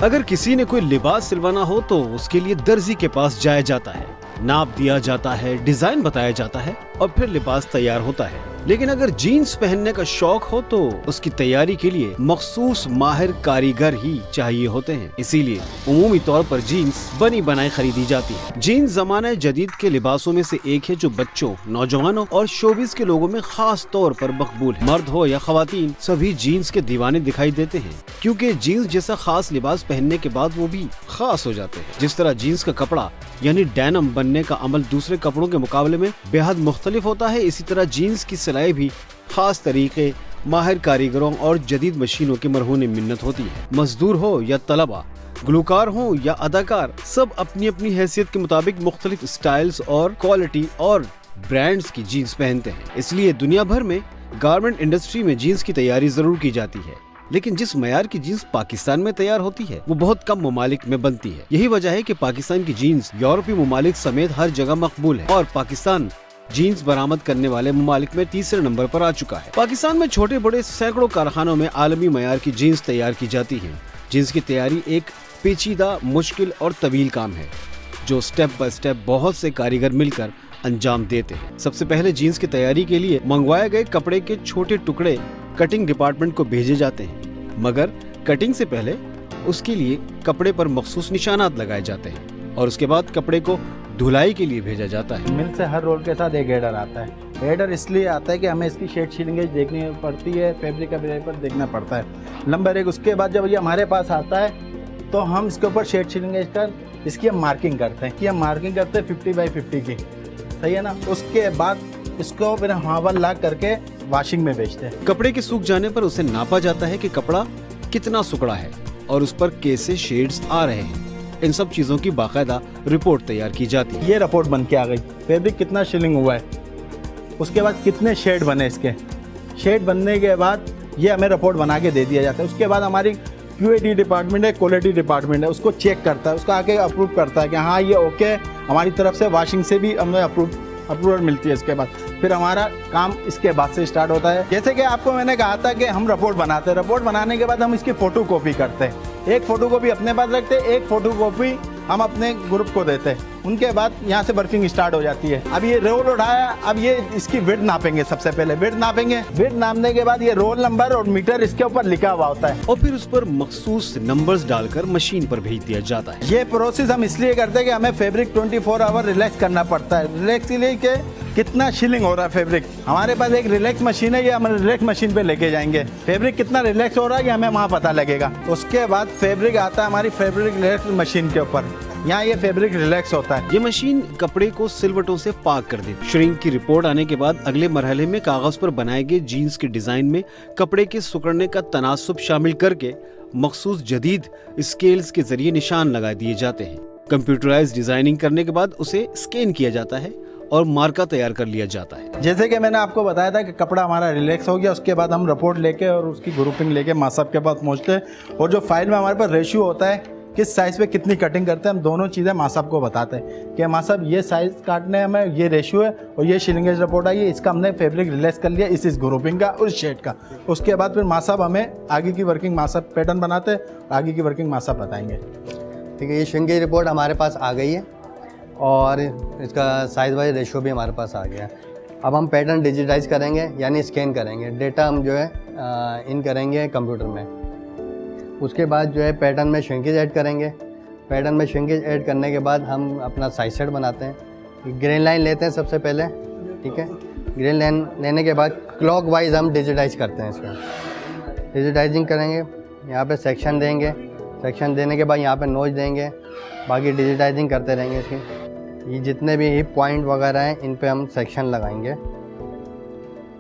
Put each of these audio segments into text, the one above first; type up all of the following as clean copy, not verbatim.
अगर किसी ने कोई लिबास सिलवाना हो तो उसके लिए दर्जी के पास जाया जाता है, नाप दिया जाता है, डिजाइन बताया जाता है और फिर लिबास तैयार होता है। लेकिन अगर जीन्स पहनने का शौक हो तो उसकी तैयारी के लिए मखसूस माहिर कारीगर ही चाहिए होते हैं। इसीलिए उमूमी तौर पर जीन्स बनी बनाई खरीदी जाती है। जीन्स जमाने जदीद के लिबासों में से एक है जो बच्चों, नौजवानों और शोबिस के लोगों में खास तौर पर मकबूल है। मर्द हो या खवातीन, सभी जीन्स के दीवाने दिखाई देते हैं, क्योंकि जीन्स जैसा खास लिबास पहनने के बाद वो भी खास हो जाते हैं। जिस तरह जीन्स का कपड़ा यानी डेनिम बनने का अमल दूसरे कपड़ों के मुकाबले में बेहद मुख्तलिफ होता है, इसी तरह जीन्स की सिलाई भी खास तरीके, माहिर कारीगरों और जदीद मशीनों की मरहून मिन्नत होती है। मजदूर हो या तलबा, गुलकार हो या अदाकार, सब अपनी अपनी हैसियत के मुताबिक मुख्तलिफ स्टाइल्स और क्वालिटी और ब्रांड्स की जीन्स पहनते हैं। इसलिए दुनिया भर में गारमेंट इंडस्ट्री में जीन्स की तैयारी जरूर की जाती है, लेकिन जिस मयार की जीन्स पाकिस्तान में तैयार होती है वो बहुत कम ममालिक में बनती है। यही वजह है कि पाकिस्तान की जीन्स यूरोपीय ममालिक समेत हर जगह मकबूल है और पाकिस्तान जीन्स बरामद करने वाले ममालिक में तीसरे नंबर पर आ चुका है। पाकिस्तान में छोटे बड़े सैकड़ों कारखानों में आलमी मयार की जीन्स तैयार की जाती है। जीन्स की तैयारी एक पेचीदा, मुश्किल और तवील काम है जो स्टेप बाय स्टेप बहुत से कारीगर मिलकर अंजाम देते हैं। सबसे पहले जीन्स की तैयारी के लिए मंगवाए गए कपड़े के छोटे टुकड़े कटिंग डिपार्टमेंट को भेजे जाते हैं, मगर कटिंग से पहले उसके लिए कपड़े पर मखसूस निशानात लगाए जाते हैं और उसके बाद कपड़े को धुलाई के लिए भेजा जाता है। मिल से हर रोल के साथ एक हेडर आता है। हेडर इसलिए आता है कि हमें इसकी शेड शिलिंगेज देखनी पड़ती है, फैब्रिक का पेपर देखना पड़ता है, नंबर एक। उसके बाद जब ये हमारे पास आता है तो हम इसके ऊपर शेड शिलिंगेज का इसकी हम मार्किंग करते हैं कि हम मार्किंग करते हैं 50 बाई 50 की, सही है ना। उसके बाद इसको फिर हवा ला करके वॉशिंग में बेचते हैं। कपड़े के सूख जाने पर उसे नापा जाता है कि कपड़ा कितना सुकड़ा है और उस पर कैसे शेड्स आ रहे हैं। इन सब चीजों की बाकायदा रिपोर्ट तैयार की जाती है। ये रिपोर्ट बन के आ गई, फैब्रिक कितना शिलिंग हुआ है, उसके बाद कितने शेड बने, इसके शेड बनने के बाद ये हमें रिपोर्ट बना के दे दिया जाता है। उसके बाद हमारी QAD डिपार्टमेंट है, क्वालिटी डिपार्टमेंट है, उसको चेक करता है, उसका आके अप्रूव करता है कि हाँ ये ओके, हमारी तरफ से वॉशिंग से भी हमें अप्रूवल मिलती है। इसके बाद फिर हमारा काम इसके बाद से स्टार्ट होता है। जैसे कि आपको मैंने कहा था कि हम रिपोर्ट बनाते हैं, रिपोर्ट बनाने के बाद हम इसकी फ़ोटो कॉपी करते हैं। एक फ़ोटो कॉपी अपने पास रखते हैं, एक फ़ोटो कॉपी हम अपने ग्रुप को देते हैं। उनके बाद यहाँ से वर्किंग स्टार्ट हो जाती है। अब ये रोल उठाया, अब ये इसकी विड्थ नापेंगे। सबसे पहले विड्थ नापेंगे, विड्थ नापने के बाद ये रोल नंबर और मीटर इसके ऊपर लिखा हुआ होता है और फिर उस पर मखसूस नंबर्स डालकर मशीन पर भेज दिया जाता है। ये प्रोसेस हम इसलिए करते हैं कि हमें फैब्रिक 24 आवर रिलैक्स करना पड़ता है। रिलैक्स के लिए कि कितना शिलिंग हो रहा है फैब्रिक, हमारे पास एक रिलैक्स मशीन है, ये हम रिलैक्स मशीन पे लेके जाएंगे। फैब्रिक कितना रिलैक्स हो रहा है कि हमें वहाँ पता लगेगा। उसके बाद फैब्रिक आता है हमारी फैब्रिक रिलैक्स मशीन के ऊपर, यहाँ ये फैब्रिक रिलैक्स होता है। ये मशीन कपड़े को सिलवटों से पाक कर देती है। श्रिंक की रिपोर्ट आने के बाद अगले मरहले में कागज पर बनाए गए जीन्स के डिजाइन में कपड़े के सुकड़ने का तनासुब शामिल करके मखसूस जदीद स्केल्स के जरिए निशान लगा दिए जाते हैं। कंप्यूटराइज डिजाइनिंग करने के बाद उसे स्कैन किया जाता है और मार्का तैयार कर लिया जाता है। जैसे कि मैंने आपको बताया था कि कपड़ा हमारा रिलैक्स हो गया, उसके बाद हम रिपोर्ट लेके और उसकी ग्रुपिंग लेके मासब के पास पहुँचते हैं और जो फाइल में हमारे पास रेशियो होता है, किस साइज़ पे कितनी कटिंग करते हैं, हम दोनों चीज़ें मासब को बताते हैं कि मासब ये साइज़ काटने हैं हमें, ये रेशियो है और ये शिलिंगेज रिपोर्ट आई है, इसका हमने फैब्रिक रिलैक्स कर लिया इस ग्रुपिंग का, उस शेड का। उसके बाद फिर मासब हमें आगे की वर्किंग मासब पैटर्न बनाते हैं, आगे की वर्किंग मासब बताएंगे। ठीक है, ये शिलिंगेज रिपोर्ट हमारे पास आ गई है और इसका साइज़ वाइज रेशियो भी हमारे पास आ गया है। अब हम पैटर्न डिजिटाइज करेंगे यानी स्कैन करेंगे, डेटा हम जो है इन करेंगे कंप्यूटर में। उसके बाद जो है पैटर्न में श्रिंकेज ऐड करेंगे। पैटर्न में श्रिंकेज ऐड करने के बाद हम अपना साइज सेट बनाते हैं। ग्रेन लाइन लेते हैं सबसे पहले, ठीक है। ग्रेन लाइन लेने के बाद क्लॉक वाइज हम डिजिटाइज करते हैं इसको। डिजिटाइजिंग करेंगे, यहाँ पे सेक्शन देंगे, सेक्शन देने के बाद यहाँ पे नोच देंगे, बाकी डिजिटाइजिंग करते रहेंगे इसकी। ये जितने भी हिप पॉइंट वगैरह हैं इन पे हम सेक्शन लगाएंगे।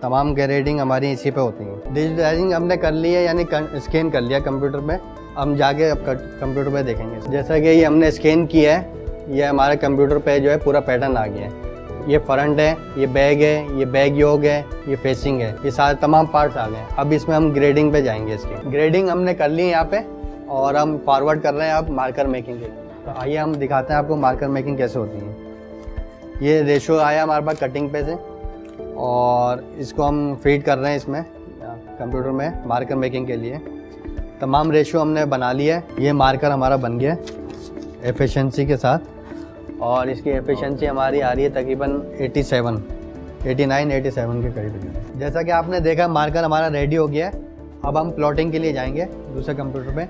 तमाम ग्रेडिंग हमारी इसी पे होती है। डिजिटाइजिंग हमने कर ली है यानी स्कैन कर लिया कंप्यूटर में, हम जाके अब कंप्यूटर पे देखेंगे। जैसा कि ये हमने स्कैन किया है, ये हमारे कंप्यूटर पे जो है पूरा पैटर्न आ गया है। ये फ्रंट है, ये बैग है, ये बैग योग है, ये फेसिंग है, ये सारे तमाम पार्ट्स आ गए। अब इसमें हम ग्रेडिंग पे जाएंगे। इसकी ग्रेडिंग हमने कर ली है यहाँ पे और हम फॉरवर्ड कर रहे हैं अब मार्कर मेकिंग के। तो आइए हम दिखाते हैं आपको मार्कर मेकिंग कैसे होती है। ये रेशो आया हमारे पास कटिंग पे से और इसको हम फीड कर रहे हैं इसमें कंप्यूटर में मार्कर मेकिंग के लिए। तमाम रेशो हमने बना लिया है। ये मार्कर हमारा बन गया है एफिशिएंसी के साथ, और इसकी एफिशिएंसी हमारी आ रही है तकरीबन 89-87 के करीब। जैसा कि आपने देखा मार्कर हमारा रेडी हो गया है। अब हम प्लॉटिंग के लिए जाएंगे दूसरे कंप्यूटर पे,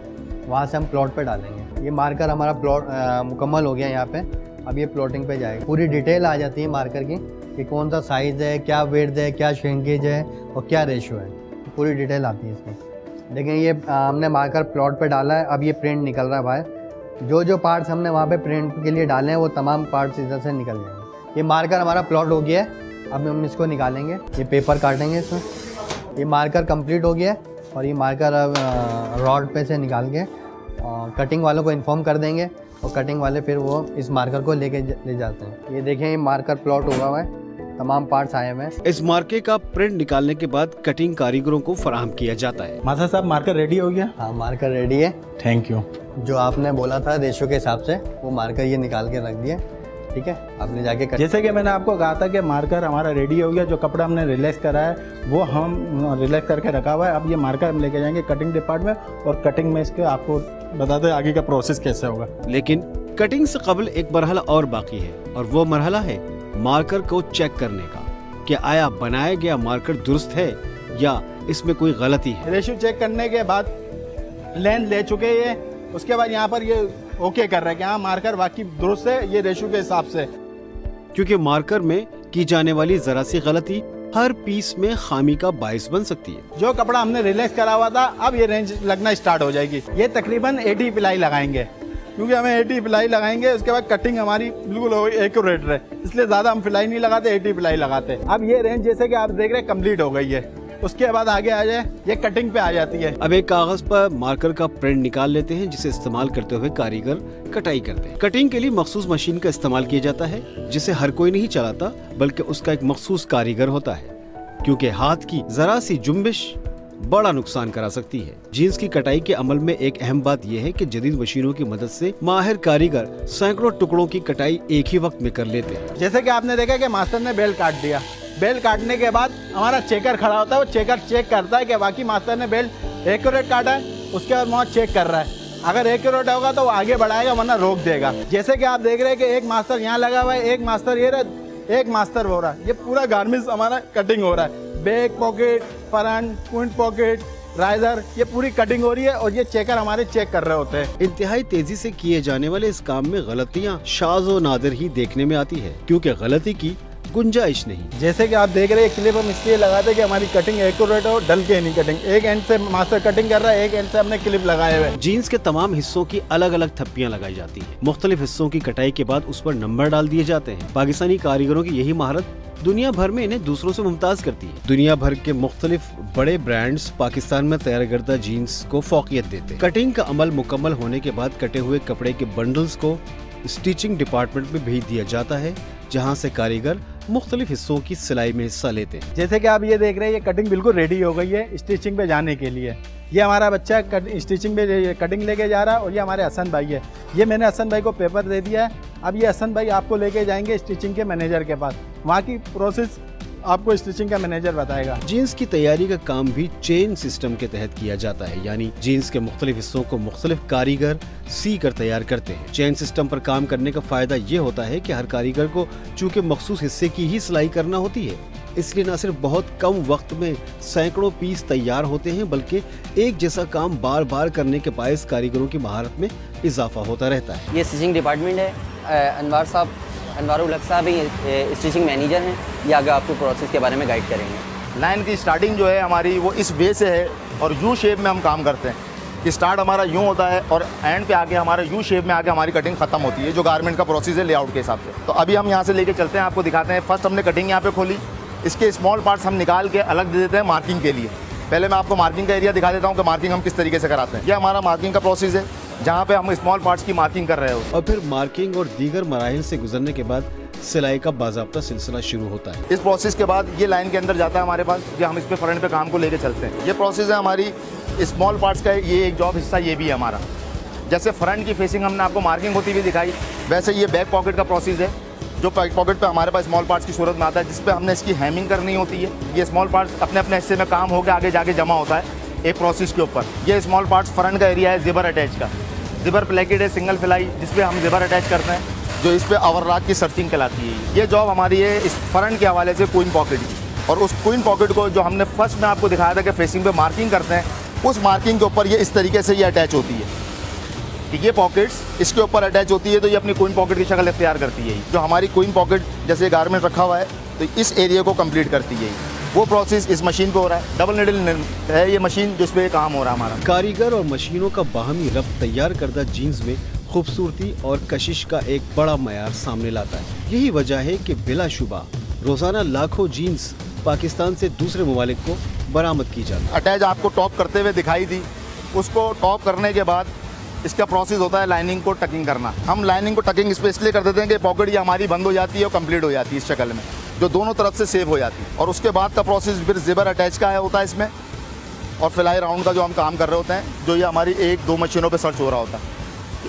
वहाँ से हम प्लॉट पे डालेंगे। ये मार्कर हमारा प्लॉट मुकम्मल हो गया यहाँ पे। अब ये प्लॉटिंग पे जाएगा, पूरी डिटेल आ जाती है मार्कर की कि कौन सा साइज़ है, क्या वेट है, क्या श्रिंकेज है और क्या रेशो है, पूरी डिटेल आती है इसकी। लेकिन ये हमने मार्कर प्लॉट पे डाला है। अब ये प्रिंट निकल रहा है बाहर। जो जो पार्ट्स हमने वहाँ पे प्रिंट के लिए डाले हैं वो तमाम पार्ट्स इधर से निकल जाएंगे। ये मार्कर हमारा प्लॉट हो गया है। अब हम इसको निकालेंगे, ये पेपर काटेंगे इसमें। ये मार्कर कंप्लीट हो गया है और ये मार्कर अब रॉड पे से निकाल के कटिंग वालों को इन्फॉर्म कर देंगे और कटिंग वाले फिर वो इस मार्कर को ले जाते हैं। ये देखें, ये मार्कर प्लॉट हुआ है, तमाम पार्ट्स आए हुए हैं। इस मार्के का प्रिंट निकालने के बाद कटिंग कारीगरों को फराहम किया जाता है। माथा साहब मार्कर रेडी हो गया? हाँ, मार्कर रेडी है। Thank you. जो आपने बोला था रेशो के हिसाब से वो मार्कर ये निकाल के रख दिया। ठीक है, आपने जाके जैसे कि मैंने आपको कहा था कि मार्कर हमारा रेडी हो गया। जो कपड़ा हमने रिलैक्स करा है वो हम रिलैक्स करके रखा हुआ है। अब ये मार्कर हम लेके जाएंगे कटिंग डिपार्टमेंट और कटिंग में इसके आपको बताते हैं आगे का प्रोसेस कैसे होगा। लेकिन कटिंग से कबल एक मरहला और बाकी है, और वो मरहला है मार्कर को चेक करने का कि आया बनाया गया मार्कर दुरुस्त है या इसमें कोई गलती है। रेशो चेक करने के बाद लेंथ ले चुके हैं, उसके बाद यहाँ पर ये ओके कर रहे हैं कि हाँ मार्कर वाकई दुरुस्त है, ये रेशो के हिसाब से। क्योंकि मार्कर में की जाने वाली जरा सी गलती हर पीस में खामी का बाइस बन सकती है। जो कपड़ा हमने रिलैक्स करा हुआ था अब ये रेंज लगना स्टार्ट हो जाएगी। ये तकरीबन 80 पिलाई लगाएंगे, क्योंकि हमें 80 पिलाई लगाएंगे। उसके बाद कटिंग हमारी बिल्कुल एक्यूरेट रहे, इसलिए ज़्यादा हम पिलाई नहीं लगाते, 80 पिलाई लगाते। अब ये रेंज जैसे कि आप देख रहे हैं कंप्लीट हो गई है। उसके बाद आगे आ जाए, ये कटिंग पे आ जाती है। अब एक कागज पर मार्कर का प्रिंट निकाल लेते हैं, जिसे इस्तेमाल करते हुए कारीगर कटाई करते हैं। कटिंग के लिए मखसूस मशीन का इस्तेमाल किया जाता है, जिसे हर कोई नहीं चलाता, बल्कि उसका एक मखसूस कारीगर होता है, क्योंकि हाथ की जरा सी जुम्बिश बड़ा नुकसान करा सकती है। जीन्स की कटाई के अमल में एक अहम बात यह है कि जदीद मशीनों की मदद से माहिर कारीगर सैकड़ों टुकड़ों की कटाई एक ही वक्त में कर लेते हैं। जैसे कि आपने देखा कि मास्टर ने बेल्ट काट दिया। बेल्ट काटने के बाद हमारा चेकर खड़ा होता है, वो चेकर चेक करता है कि बाकी मास्टर ने बेल्ट एक्यूरेट काटा है। उसके बाद वहाँ चेक कर रहा है, अगर एक्यूरेट होगा तो वो आगे बढ़ाएगा, वरना रोक देगा। जैसे कि आप देख रहे हैं कि एक मास्टर यहाँ लगा हुआ है, एक मास्टर ये रहा, एक मास्टर हो रहा है। ये पूरा गारमेंट्स हमारा कटिंग हो रहा है। Back pocket, front, front pocket, riser, ये पूरी कटिंग हो रही है और ये चेकर हमारे चेक कर रहे होते हैं। इंतहाई तेजी से किए जाने वाले इस काम में गलतियां शाज़ व नादिर ही देखने में आती है, क्योंकि गलती की गुंजाइश नहीं। जैसे कि आप देख रहे हैं क्लिप हम इसलिए लगाते हैं कि हमारी कटिंग एक्यूरेट हो, डल के नहीं कटिंग। एक एंड से मास्टर कटिंग कर रहा है, एक एंड से हमने क्लिप लगाए हुए। जीन्स के तमाम हिस्सों की अलग अलग थप्पियां लगाई जाती हैं। मुख्तलिफ हिस्सों की कटाई के बाद उस पर नंबर डाल दिए जाते हैं। पाकिस्तानी कारीगरों की यही महारत दुनिया भर में इन्हें दूसरों से मुमताज करती है। दुनिया भर के मुख्तलिफ बड़े ब्रांड्स पाकिस्तान में तैयार करदा जीन्स को फौकियत देते हैं। कटिंग का अमल मुकम्मल होने के बाद कटे हुए कपड़े के बंडल्स को स्टिचिंग डिपार्टमेंट में भेज दिया जाता है, जहां से कारीगर मुख्तलिफ हिस्सों की सिलाई में हिस्सा लेते हैं। जैसे कि आप ये देख रहे हैं, ये कटिंग बिल्कुल रेडी हो गई है स्टिचिंग पे जाने के लिए। ये हमारा बच्चा स्टिचिंग पे कटिंग लेके जा रहा है और ये हमारे हसन भाई है। ये मैंने हसन भाई को पेपर दे दिया है। अब ये हसन भाई आपको लेके जाएंगे स्टिचिंग के मैनेजर के पास, वहाँ की प्रोसेस आपको स्टिचिंग का मैनेजर बताएगा। जीन्स की तैयारी का काम भी चेन सिस्टम के तहत किया जाता है, यानी जीन्स के मुख्तलिफ हिस्सों को मुख्तलिफ कारीगर सी कर तैयार करते हैं। चेन सिस्टम पर काम करने का फायदा ये होता है कि हर कारीगर को चूँकि मखसूस हिस्से की ही सिलाई करना होती है, इसलिए न सिर्फ बहुत कम वक्त में सैकड़ों पीस तैयार होते हैं, बल्कि एक जैसा काम बार बार करने के बायस कारीगरों की महारत में इजाफा होता रहता है। ये स्टिचिंग डिपार्टमेंट है। अनवारुल हक साहब ही स्टिचिंग मैनेजर हैं। ये आगे आपको प्रोसेस के बारे में गाइड करेंगे। लाइन की स्टार्टिंग जो है हमारी वो इस वे से है और यू शेप में हम काम करते हैं कि स्टार्ट हमारा यूँ होता है और एंड पे आके हमारा यू शेप में आके हमारी कटिंग खत्म होती है, जो गारमेंट का प्रोसेस है लेआउट के हिसाब से। तो अभी हम यहाँ से लेके चलते हैं, आपको दिखाते हैं। फर्स्ट हमने कटिंग यहाँ पे खोली, इसके स्मॉल पार्ट्स हम निकाल के अलग दे देते हैं मार्किंग के लिए। पहले मैं आपको मार्किंग का एरिया दिखा देता हूँ कि मार्किंग हम किस तरीके से कराते हैं। ये हमारा मार्किंग का प्रोसेस है, जहाँ पे हम स्मॉल पार्ट्स की मार्किंग कर रहे हो। और फिर मार्किंग और दीगर मराहिल से गुजरने के बाद सिलाई का बाज़ाब्ता सिलसिला शुरू होता है। इस प्रोसेस के बाद ये लाइन के अंदर जाता है हमारे पास, कि हम इस पे फ्रंट पे काम को लेके चलते हैं। ये प्रोसेस है हमारी स्मॉल पार्ट्स का, ये एक जॉब हिस्सा ये भी है हमारा। जैसे फ्रंट की फेसिंग हमने आपको मार्किंग होती हुई दिखाई, वैसे ये बैक पॉकेट का प्रोसेस है, जो बैक पॉकेट पे हमारे पास स्मॉल पार्ट्स की सूरत में आता है, जिस पे हमने इसकी हैमिंग करनी होती है। ये स्मॉल पार्ट्स अपने अपने हिस्से में काम होकर आगे जाके जमा होता है। एक प्रोसेस के ऊपर। ये स्मॉल पार्ट्स फ्रंट का एरिया है जिबर अटैच का। जिबर प्लेकेट है सिंगल फिलाई जिसपे हम जिबर अटैच करते हैं, जो इस पे ओवरलॉक की सर्चिंग कहलाती है। ये जॉब हमारी है इस फ्रंट के हवाले से क्वीन पॉकेट की, और उस क्वीन पॉकेट को जो हमने फर्स्ट में आपको दिखाया था कि फेसिंग पे मार्किंग करते हैं, उस मार्किंग के ऊपर ये इस तरीके से ये अटैच होती है कि ये पॉकेट्स इसके ऊपर अटैच होती है, तो ये अपनी क्वीन पॉकेट की शक्ल इख्तियार करती है। जो हमारी क्वीन पॉकेट जैसे गारमेंट रखा हुआ है तो इस एरिया को कंप्लीट करती है। वो प्रोसेस इस मशीन पे हो रहा है। डबल निडल है ये मशीन जिस पे काम हो रहा है हमारा। कारीगर और मशीनों का बाहमी रब्त तैयार करदा जीन्स में खूबसूरती और कशिश का एक बड़ा मयार सामने लाता है। यही वजह है कि बिलाशुबा रोजाना लाखों जीन्स पाकिस्तान से दूसरे ममालिक को बरामद की जाती है। अटैच आपको टॉप करते हुए दिखाई दी, उसको टॉप करने के बाद इसका प्रोसेस होता है लाइनिंग को टकिंग करना। हम लाइनिंग को टकिंग इस पे इसलिए कर देते हैं कि पॉकेट ये हमारी बंद हो जाती है और कंप्लीट हो जाती है इस शक्ल में, जो दोनों तरफ से सेव हो जाती है। और उसके बाद का प्रोसेस फिर जिबर अटैच का होता है इसमें, और फिलाई राउंड का जो हम काम कर रहे होते हैं, जो ये हमारी 1-2 मशीनों पे सर्च हो रहा होता है।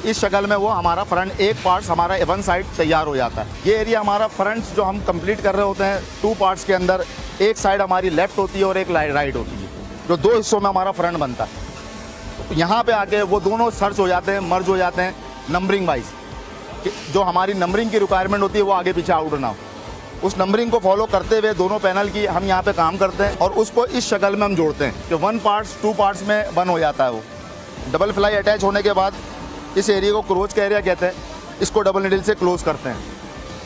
इस शक्ल में वो हमारा फ्रंट एक पार्ट्स हमारा वन साइड तैयार हो जाता है। ये एरिया हमारा फ्रंट जो हम कंप्लीट कर रहे होते हैं 2 पार्ट्स के अंदर, एक साइड हमारी लेफ्ट होती है और एक राइट होती है, जो 2 हिस्सों में हमारा फ्रंट बनता है। तो यहाँ पे आके वो दोनों सर्च हो जाते हैं, मर्ज हो जाते हैं नंबरिंग वाइज। जो हमारी नंबरिंग की रिक्वायरमेंट होती है वो आगे पीछे आउट ना हो, उस नंबरिंग को फॉलो करते हुए दोनों पैनल की हम यहाँ पे काम करते हैं, और उसको इस शक्ल में हम जोड़ते हैं कि 1 पार्ट्स 2 पार्ट्स में बन हो जाता है। वो डबल फ्लाई अटैच होने के बाद इस एरिया को क्लोज का एरिया कहते हैं, इसको डबल निडल से क्लोज करते हैं।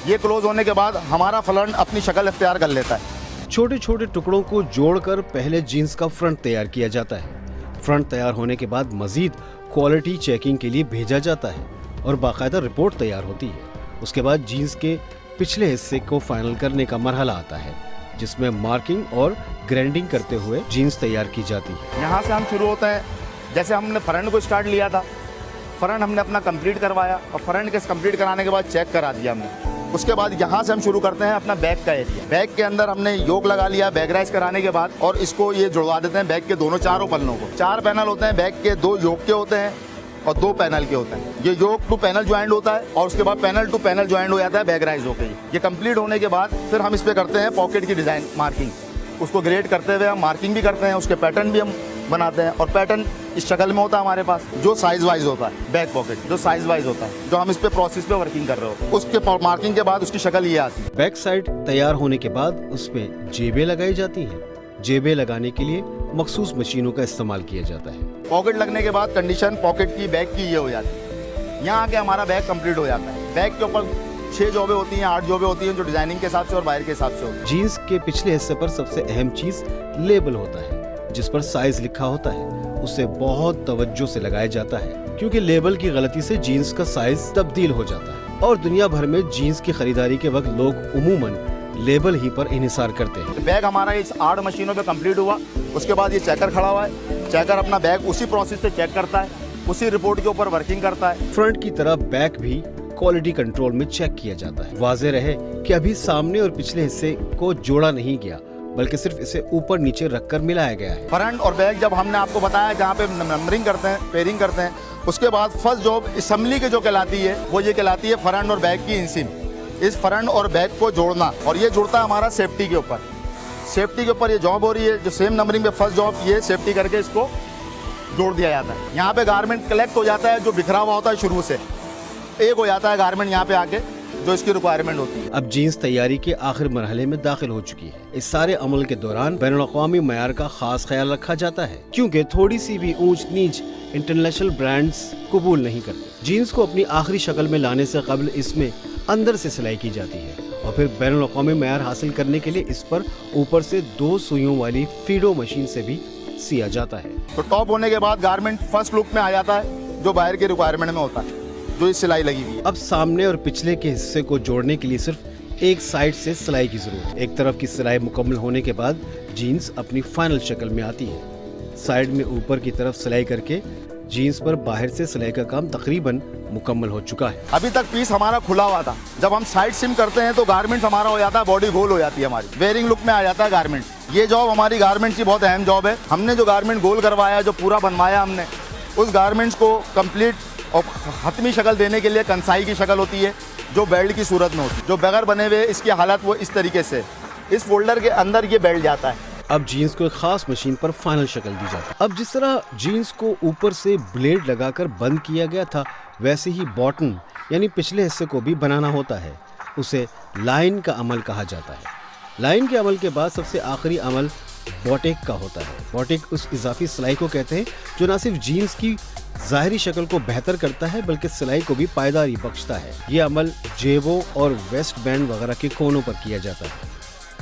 ये क्लोज होने के बाद हमारा फ्रंट अपनी शक्ल इख्तियार कर लेता है। छोटे छोटे टुकड़ों को जोड़कर पहले जीन्स का फ्रंट तैयार किया जाता है। फ्रंट तैयार होने के बाद मजीद क्वालिटी चेकिंग के लिए भेजा जाता है और बाकायदा रिपोर्ट तैयार होती है। उसके बाद जीन्स के पिछले हिस्से को फाइनल करने का मरहला आता है, जिसमें मार्किंग और ग्राइंडिंग करते हुए जीन्स तैयार की जाती है। यहाँ से हम शुरू होते हैं, जैसे हमने फ्रंट को स्टार्ट लिया था, फ्रंट हमने अपना कंप्लीट करवाया और फ्रंट के कंप्लीट कराने के बाद चेक करा दिया हमने। उसके बाद यहाँ से हम शुरू करते हैं अपना बैक का एरिया। बैक के अंदर हमने योक लगा लिया बैक राइज कराने के बाद, और इसको ये जुड़वा देते हैं बैक के दोनों चारों पन्नों को। 4 पैनल होते हैं बैक के, 2 योक के होते हैं और 2 पैनल के होते हैं। ये योक टू पैनल ज्वाइंट होता है और उसके बाद पैनल टू पैनल ज्वाइंट हो जाता है बैक राइज होकर। ये कंप्लीट होने के बाद फिर हम इस पे करते हैं पॉकेट की डिज़ाइन मार्किंग। उसको ग्रेड करते हुए हम मार्किंग भी करते हैं, उसके पैटर्न भी हम बनाते हैं, और पैटर्न इस शक्ल में होता है हमारे पास, जो साइज वाइज होता है। बैक पॉकेट जो साइज वाइज होता है, जो हम इस पे प्रोसेस पे वर्किंग कर रहे होते हैं, उसके मार्किंग के बाद उसकी शक्ल ये आती है। बैक साइड तैयार होने के बाद उसमें जेबें लगाई जाती हैं। जेबें लगाने के लिए मखसूस मशीनों का इस्तेमाल किया जाता है। पॉकेट लगने के बाद कंडीशन पॉकेट की बैक की ये हो जाती है। यहाँ आके हमारा बैग कंप्लीट हो जाता है। बैग के ऊपर 6 जॉबें होती हैं, 8 जॉबें होती हैं, जो डिजाइनिंग के हिसाब से और वायर के हिसाब से होती है। जीन्स के पिछले हिस्से पर सबसे अहम चीज लेबल होता है, जिस पर साइज लिखा होता है। उसे बहुत तवज्जो से लगाया जाता है, क्योंकि लेबल की गलती से जीन्स का साइज तब्दील हो जाता है। और दुनिया भर में जीन्स की खरीदारी के वक्त लोग उमूमन लेबल ही पर इन्हिसार करते हैं। बैग हमारा इस 8 मशीनों पे कंप्लीट हुआ। उसके बाद ये चेकर खड़ा हुआ है। चेकर अपना बैग उसी प्रोसेस से चेक करता है, उसी रिपोर्ट के ऊपर वर्किंग करता है। फ्रंट की तरह बैक भी क्वालिटी कंट्रोल में चेक किया जाता है। वाज़ेह रहे कि अभी सामने और पिछले हिस्से को जोड़ा नहीं गया, बल्कि सिर्फ इसे ऊपर नीचे रखकर मिलाया गया है। फ्रंट और बैक जब हमने आपको बताया जहाँ पे नंबरिंग करते हैं, पेयरिंग करते हैं, उसके बाद फर्स्ट जॉब असेंबली की जो कहलाती है वो ये कहलाती है फ्रंट और बैक की इंसिम। इस फ्रंट और बैक को जोड़ना, और ये जुड़ता है हमारा सेफ्टी के ऊपर। सेफ्टी के ऊपर ये जॉब हो रही है, जो सेम नंबरिंग पे फर्स्ट जॉब ये सेफ्टी करके इसको जोड़ दिया जाता है। यहाँ पे गारमेंट कलेक्ट हो जाता है, जो बिखरा हुआ होता है शुरू से एक हो जाता है गारमेंट यहाँ पे आके, जो इसकी रिक्वायरमेंट होती है। अब जीन्स तैयारी के आखिर मरहले में दाखिल हो चुकी है। इस सारे अमल के दौरान बैनुल-अक़वामी मयार का खास ख्याल रखा जाता है, क्योंकि थोड़ी सी भी ऊंच नीच इंटरनेशनल ब्रांड्स कबूल नहीं करते। जीन्स को अपनी आखिरी शक्ल में लाने से कबल इसमें अंदर से सिलाई की जाती है, और फिर बैनुल-अक़वामी मयार हासिल करने के लिए इस पर ऊपर से 2 सुइयों वाली फीडो मशीन से भी सिया जाता है। तो टॉप होने के बाद गारमेंट फर्स्ट लुक में आ जाता है, जो बाहर की रिक्वायरमेंट में होता है, जो इस सिलाई लगी हुई है। अब सामने और पिछले के हिस्से को जोड़ने के लिए सिर्फ एक साइड से सिलाई की जरूरत है। एक तरफ की सिलाई मुकम्मल होने के बाद जीन्स अपनी फाइनल शक्ल में आती है। साइड में ऊपर की तरफ सिलाई करके जीन्स पर बाहर से सिलाई का काम तकरीबन मुकम्मल हो चुका है। अभी तक पीस हमारा खुला हुआ था। जब हम साइड सिम करते हैं तो गारमेंट्स हमारा हो जाता है, बॉडी गोल हो जाती है, हमारी वेयरिंग लुक में आ जाता है गारमेंट। ये जॉब हमारी गारमेंट्स की बहुत अहम जॉब है। हमने जो गारमेंट गोल करवाया, जो पूरा बनवाया हमने, उस गारमेंट्स को कंप्लीट और हतमी शक्ल देने के लिए कंसाई की शक्ल होती है, जो बेल्ट की सूरत में होती है। जो बगैर बने हुए इसकी हालत वो इस तरीके से, इस फोल्डर के अंदर ये बेल्ट जाता है। अब जीन्स को एक खास मशीन पर फाइनल शक्ल दी जाती है। अब जिस तरह जीन्स को ऊपर से ब्लेड लगाकर बंद किया गया था, वैसे ही बॉटम यानी पिछले हिस्से को भी बनाना होता है। उसे लाइन का अमल कहा जाता है। लाइन के अमल के बाद सबसे आखिरी अमल बॉटेक का होता है। बॉटेक उस इजाफी सिलाई को कहते हैं जो न सिर्फ जीन्स की ज़ाहिरी शक्ल को बेहतर करता है बल्कि सिलाई को भी पायदारी बख्शता है। ये अमल जेबों और वेस्ट बैंड वगैरह के कोनों पर किया जाता है।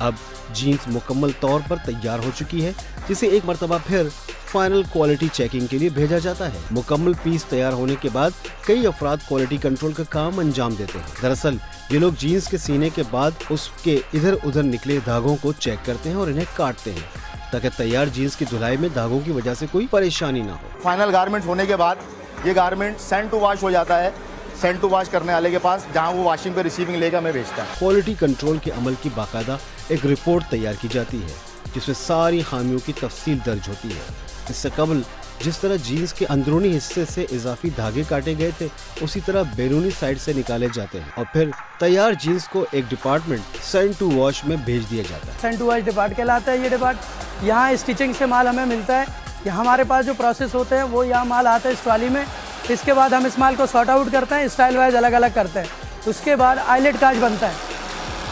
अब जीन्स मुकम्मल तौर पर तैयार हो चुकी है, जिसे एक मरतबा फिर फाइनल क्वालिटी चेकिंग के लिए भेजा जाता है। मुकम्मल पीस तैयार होने के बाद कई अफराद क्वालिटी कंट्रोल का काम अंजाम देते हैं। दरअसल ये लोग जीन्स के सीने के बाद उसके इधर उधर निकले धागों को चेक करते हैं और इन्हें काटते हैं ताकि तैयार जीन्स की धुलाई में धागों की वजह से कोई परेशानी ना हो। फाइनल गारमेंट होने के बाद ये गारमेंट सेंड टू वॉश हो जाता है, सेंड टू वॉश करने वाले के पास, जहाँ वो वॉशिंग पे रिसीविंग लेकर हमें भेजता है। क्वालिटी कंट्रोल के अमल की बाकायदा एक रिपोर्ट तैयार की जाती है जिसमें सारी खामियों की तफसील दर्ज होती है। इससे कबल जिस तरह जीन्स के अंदरूनी हिस्से से इजाफी धागे काटे गए थे, उसी तरह बैरूनी साइड से निकाले जाते हैं और फिर तैयार जीन्स को एक डिपार्टमेंट सेंड टू वॉश में भेज दिया जाता है। सेंड टू वॉश डिपार्ट कहलाता है ये डिपार्ट। यहाँ स्टिचिंग से माल हमें मिलता है। यहाँ हमारे पास जो प्रोसेस होते हैं वो यहाँ माल आता है इस ट्रॉली में। इसके बाद हम इस माल को सॉर्ट आउट करते हैं, स्टाइल वाइज अलग अलग करते हैं। उसके बाद आईलेट काज बनता है।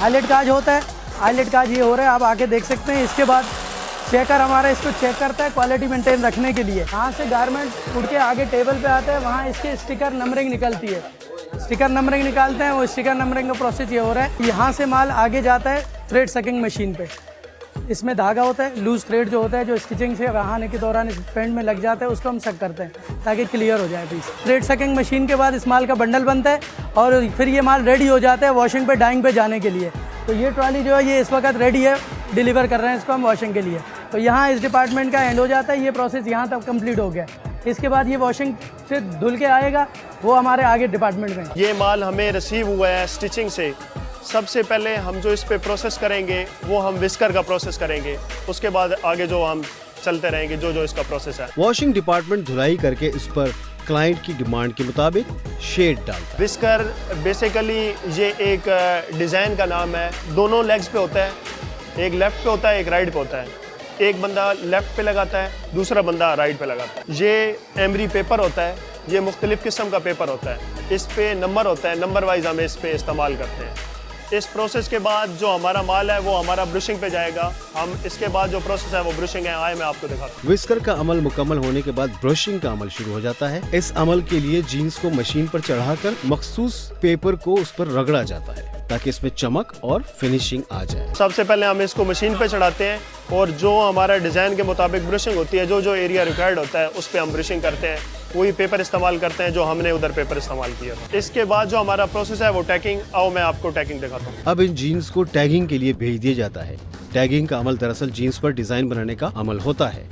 आईलेट काज होता है, आईलेट काज ये हो रहा है, आप आके देख सकते हैं। इसके बाद चेकर हमारा इसको चेक करता है क्वालिटी मेंटेन रखने के लिए। यहाँ से गारमेंट उड़ के आगे टेबल पे आता है, वहाँ इसके स्टिकर नंबरिंग निकलती है। स्टिकर नंबरिंग निकालते हैं, वो स्टिकर नंबरिंग का प्रोसेस ये हो रहा है। यहाँ से माल आगे जाता है थ्रेड सकिंग मशीन पे। इसमें धागा होता है, लूज थ्रेड जो होता है, जो स्टिचिंग से बहाने के दौरान इस पेंट में लग जाता है, उसको हम सक करते हैं ताकि क्लियर हो जाए पीस। थ्रेड सकिंग मशीन के बाद इस माल का बंडल बनता है और फिर ये माल रेडी हो जाता है वॉशिंग पे, डाइंग पे जाने के लिए। तो ये ट्रॉली जो है ये इस वक्त रेडी है, डिलीवर कर रहे हैं इसको हम वॉशिंग के लिए। तो यहाँ इस डिपार्टमेंट का एंड हो जाता है। ये प्रोसेस यहाँ तक कंप्लीट हो गया। इसके बाद ये वॉशिंग से धुल के आएगा, वो हमारे आगे डिपार्टमेंट में। ये माल हमें रिसीव हुआ है स्टिचिंग से। सबसे पहले हम जो इस पे प्रोसेस करेंगे वो हम विस्कर का प्रोसेस करेंगे, उसके बाद आगे जो हम चलते रहेंगे जो इसका प्रोसेस है। वॉशिंग डिपार्टमेंट धुलाई करके इस पर क्लाइंट की डिमांड के मुताबिक शेड डालता है। विस्कर बेसिकली ये एक डिज़ाइन का नाम है। दोनों लेग्स पे होता है, एक लेफ्ट पे होता है, एक राइट पे होता है। एक बंदा लेफ्ट पे लगाता है, दूसरा बंदा राइट पे लगाता है। ये एमरी पेपर होता है, ये मुख्तलिफ़ किस्म का पेपर होता है। इस पे नंबर होता है, नंबर वाइज हम इस पे इस्तेमाल करते हैं। इस प्रोसेस के बाद जो हमारा माल है वो हमारा ब्रशिंग पे जाएगा। हम इसके बाद जो प्रोसेस है वो ब्रशिंग है। आए मैं आपको दिखाता हूँ। विस्कर का अमल मुकम्मल होने के बाद ब्रशिंग का अमल शुरू हो जाता है। इस अमल के लिए जीन्स को मशीन पर चढ़ाकर मखसूस पेपर को उस पर रगड़ा जाता है ताकि इसमें चमक और फिनिशिंग आ जाए। सबसे पहले हम इसको मशीन पे चढ़ाते हैं और जो हमारा डिज़ाइन के मुताबिक ब्रशिंग होती है, जो एरिया रिक्वायर्ड होता है उस पर हम ब्रशिंग करते हैं। वही पेपर इस्तेमाल करते हैं जो हमने उधर पेपर इस्तेमाल किया था। इसके बाद जो हमारा प्रोसेस है वो टैगिंग। आओ मैं आपको टैगिंग दिखाता हूँ। अब इन जीन्स को टैगिंग के लिए भेज दिया जाता है। टैगिंग का अमल दरअसल जीन्स पर डिजाइन बनाने का अमल होता है।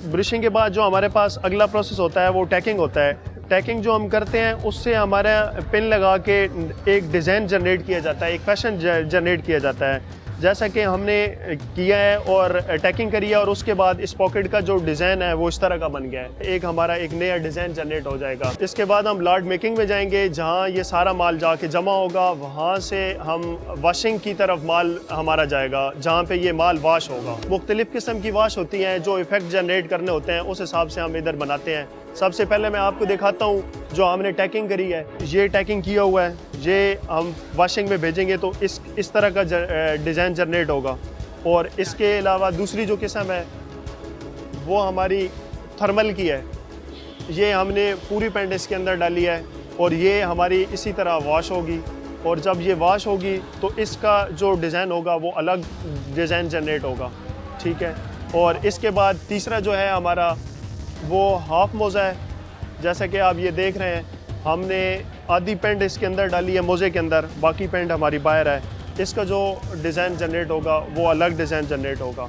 ब्रशिंग के बाद जो हमारे पास अगला प्रोसेस होता है वो टैगिंग होता है। टैगिंग जो हम करते हैं उससे हमारा पिन लगा के एक डिज़ाइन जनरेट किया जाता है, एक फैशन जनरेट किया जाता है जैसा कि हमने किया है और टैगिंग करी है। और उसके बाद इस पॉकेट का जो डिज़ाइन है वो इस तरह का बन गया है। एक हमारा एक नया डिज़ाइन जनरेट हो जाएगा। इसके बाद हम लार्ड मेकिंग में जाएंगे जहाँ ये सारा माल जाके जमा होगा। वहाँ से हम वॉशिंग की तरफ माल हमारा जाएगा जहाँ पे ये माल वॉश होगा। मुख्तलिफ़ किस्म की वॉश होती हैं जो इफ़ेक्ट जनरेट करने होते हैं, उस हिसाब से हम इधर बनाते हैं। सबसे पहले मैं आपको दिखाता हूँ जो हमने टैगिंग करी है। ये टैगिंग किया हुआ है, ये हम वॉशिंग में भेजेंगे तो इस तरह का डिज़ाइन जनरेट होगा। और इसके अलावा दूसरी जो किस्म है वो हमारी थर्मल की है। ये हमने पूरी पेंट इसके अंदर डाली है और ये हमारी इसी तरह वॉश होगी। और जब ये वॉश होगी तो इसका जो डिज़ाइन होगा वो अलग डिज़ाइन जनरेट होगा, ठीक है। और इसके बाद तीसरा जो है हमारा वो हाफ मोज़ा है। जैसा कि आप ये देख रहे हैं, हमने आधी पेंट इसके अंदर डाली है मोज़े के अंदर, बाकी पेंट हमारी बाहर है। इसका जो डिज़ाइन जनरेट होगा वो अलग डिज़ाइन जनरेट होगा।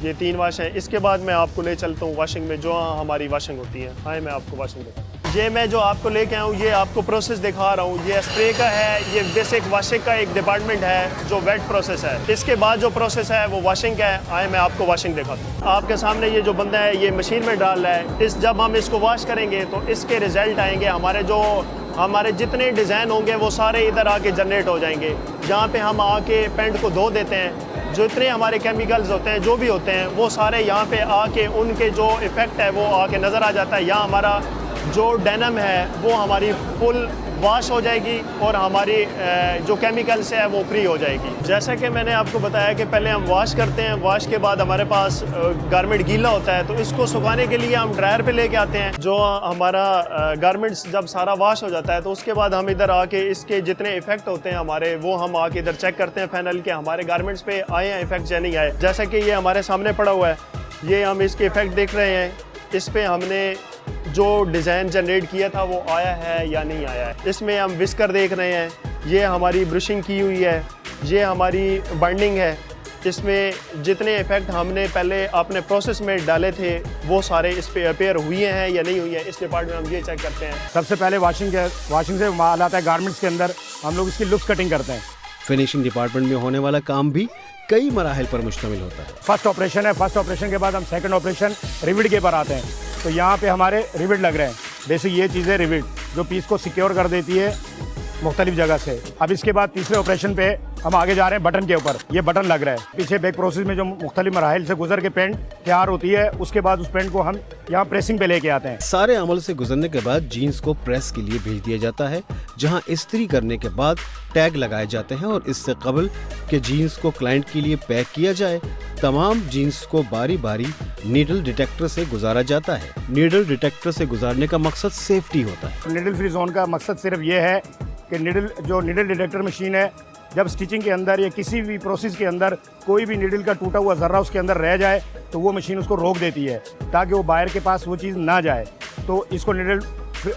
ये 3 वाश हैं। इसके बाद मैं आपको ले चलता हूँ वॉशिंग में जो हमारी वॉशिंग होती है। हाँ, मैं आपको वॉशिंग दिखाता हूँ। ये मैं जो आपको लेके आया हूँ ये आपको प्रोसेस दिखा रहा हूँ। ये स्प्रे का है, ये बेसिक वॉशिंग का एक डिपार्टमेंट है जो वेट प्रोसेस है। इसके बाद जो प्रोसेस है वो वॉशिंग का है। आए मैं आपको वॉशिंग दिखाता हूँ। आपके सामने ये जो बंदा है ये मशीन में डाल रहा है। जब हम इसको वॉश करेंगे तो इसके रिजल्ट आएंगे। हमारे जितने डिज़ाइन होंगे वो सारे इधर आके जनरेट हो जाएंगे। जहाँ पे हम आके पेंट को धो देते हैं जितने हमारे केमिकल्स होते हैं जो भी होते हैं वो सारे यहाँ पे आके उनके जो इफ़ेक्ट है वो आके नज़र आ जाता है। यहाँ हमारा जो डेनम है वो हमारी फुल वॉश हो जाएगी और हमारी जो केमिकल्स है वो फ्री हो जाएगी। जैसा कि मैंने आपको बताया कि पहले हम वॉश करते हैं, वॉश के बाद हमारे पास गारमेंट गीला होता है तो इसको सुखाने के लिए हम ड्रायर पे लेके आते हैं। जो हमारा गारमेंट्स जब सारा वॉश हो जाता है तो उसके बाद हम इधर आके इसके जितने इफेक्ट होते हैं हमारे वो हम आके इधर चेक करते हैं फाइनल के हमारे गारमेंट्स पे आए हैं इफेक्ट या नहीं आए। जैसा कि ये हमारे सामने पड़ा हुआ है, ये हम इसके इफेक्ट देख रहे हैं, इस पे हमने जो डिज़ाइन जनरेट किया था वो आया है या नहीं आया है। इसमें हम विस्कर देख रहे हैं, ये हमारी ब्रशिंग की हुई है, ये हमारी बाइंडिंग है। इसमें जितने इफेक्ट हमने पहले अपने प्रोसेस में डाले थे वो सारे इस पे अपेयर हुए हैं या नहीं हुए हैं। इस डिपार्टमेंट में हम ये चेक करते हैं। सबसे पहले वाशिंग से माल आता है गारमेंट्स के अंदर, हम लोग इसकी लुक्स कटिंग करते हैं। फिनिशिंग डिपार्टमेंट में होने वाला काम भी कई मराहिल पर मुश्तमिल होता है। फर्स्ट ऑपरेशन है, फर्स्ट ऑपरेशन के बाद हम सेकंड ऑपरेशन रिविट के पर आते हैं। तो यहाँ पे हमारे रिविट लग रहे हैं। बेसिक ये चीज़ है रिविट जो पीस को सिक्योर कर देती है मुख्तलिफ जगह से। अब इसके बाद तीसरे ऑपरेशन पे हम आगे जा रहे हैं बटन के ऊपर। ये बटन लग रहा है, पीछे बैक प्रोसेस में जो मुख्तलिफ मराहिल से गुजर के पेंट तैयार होती है उसके बाद उस पेंट को हम यहाँ प्रेसिंग पे लेके आते हैं। सारे अमल से गुजरने के बाद जीन्स को प्रेस के लिए भेज दिया जाता है, जहां इस्त्री करने के बाद टैग लगाए जाते हैं और इससे कबल कि जीन्स को क्लाइंट के लिए पैक किया जाए तमाम जीन्स को बारी बारी नीडल डिटेक्टर से गुजारा जाता है। नीडल डिटेक्टर से गुजारने का मकसद सेफ्टी होता है। नीडल फ्री जोन का मकसद सिर्फ ये है कि नीडल डिटेक्टर मशीन है, जब स्टिचिंग के अंदर या किसी भी प्रोसेस के अंदर कोई भी नीडल का टूटा हुआ जर्रा उसके अंदर रह जाए तो वो मशीन उसको रोक देती है ताकि वो बाहर के पास वो चीज़ ना जाए। तो इसको नीडल फ्री